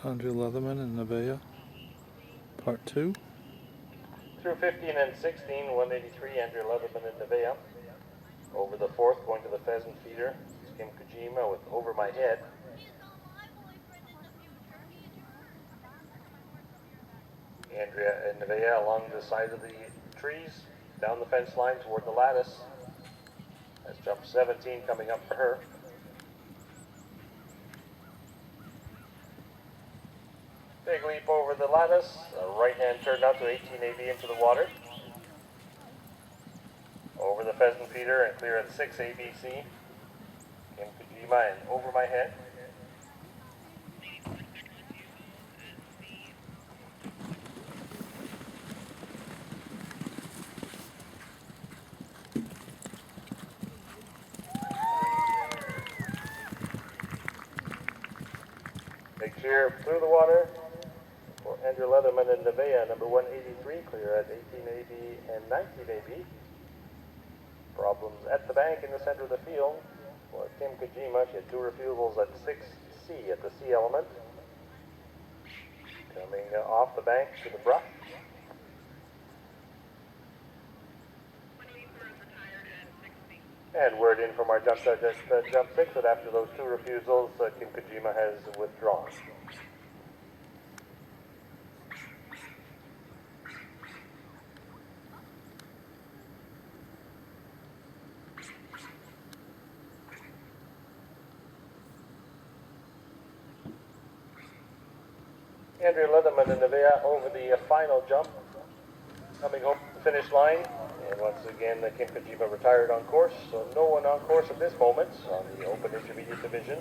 Andrea Leatherman Neveah, Part 2. Through 15 and 16, 183, Andrea Leatherman Neveah. Over the fourth, going to the pheasant feeder, Kim Kojima with Over My Head. Andrea Neveah along the side of the trees, down the fence line toward the lattice. That's jump 17 coming up for her. Big leap over the lattice, a right hand turn out to 18 AB into the water. Over the pheasant feeder and clear at 6 ABC. Kim Kojima and Over My Head. Big cheer through the water for Andrea Leatherman Neveah, number 183, clear at 18 AB and 19 AB. Problems at the bank in the center of the field for Kim Kojima. She had two refusals at 6C at the C element. Coming off the bank to the brush. And word in from our jump judge at jump 6 that after those two refusals, Kim Kojima has withdrawn. Andrea Leatherman Neveah over the final jump, coming home to the finish line. And once again, Kim Kojima retired on course, so no one on course at this moment on the open intermediate division.